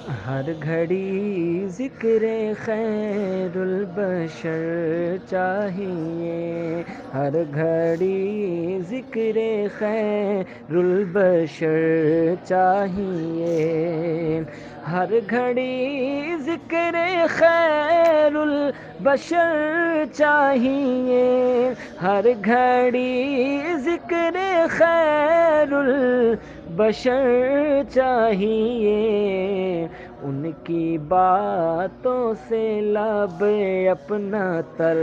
ہر گھڑی ذکر خیر البشر چاہیے، ہر گھڑی ذکر خیر البشر چاہیے، ہر گھڑی ذکر خیر البشر چاہیے، ہر گھڑی ذکر خیر البشر چاہیے، ان کی باتوں سے لب اپنا تر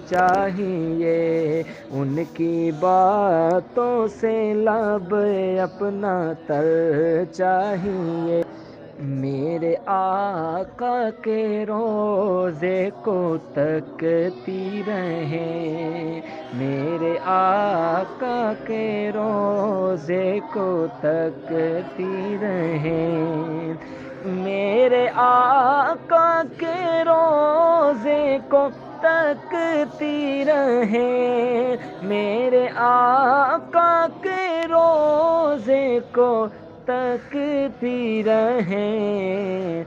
چاہیے، ان کی باتوں سے لب اپنا تر چاہیے، میرے آقا کے روضے کو تکتی رہیں، میرے آقا کے روضے کو تکتی رہیں، میرے آقا کے روضے کو تکتی رہیں، میرے آقا کے روضے کو تکتی رہیں،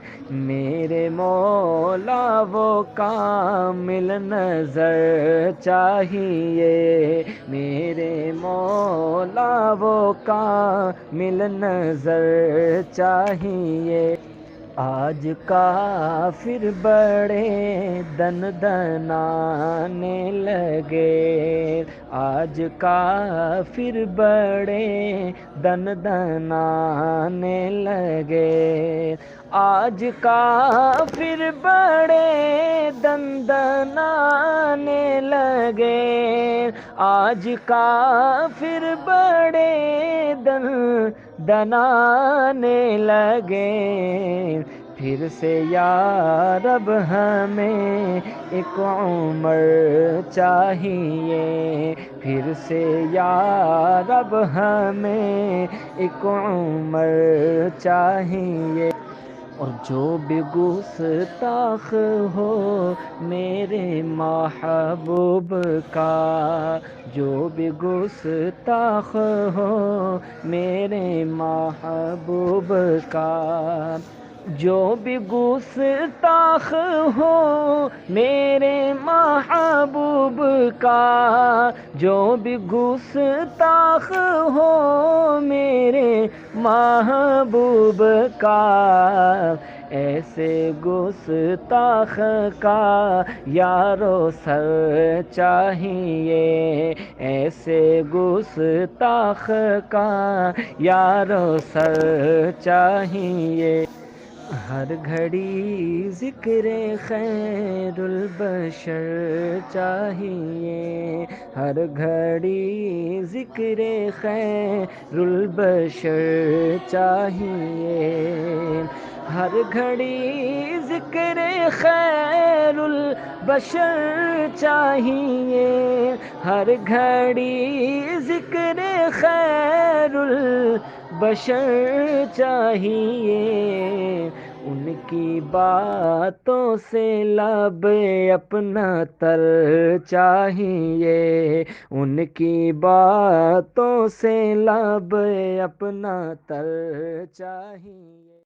میرے مولا وہ کامل نظر چاہیے، میرے مولا وہ کامل نظر چاہیے، آج کافر بڑے دن دنانے لگے، آج کافر بڑے دن دنانے لگے، آج کافر بڑے دن دنانے لگے، آج کافر بڑے دن دنانے لگے، پھر سے یا رب ہمیں ایک عمر چاہیے، پھر سے یا رب ہمیں ایک عمر چاہیے، اور جو بھی گستاخ ہو میرے محبوب کا، جو بھی گستاخ ہو میرے محبوب کا، جو بھی گستاخ ہو میرے محبوب کا، جو بھی گستاخ ہو میرے محبوب کا، ایسے گستاخ کا یارو سر چاہیے، ایسے گستاخ کا یارو سر چاہیے، ہر گھڑی ذکر خیر البشر چاہیے، ہر گھڑی ذکر خیر البشر چاہیے، ہر گھڑی ذکر خیر البشر چاہیے، ہر گھڑی ذکر خیر البشر چاہیے، ان کی باتوں سے لب اپنا تر چاہیے، ان کی باتوں سے لب اپنا تر چاہیے۔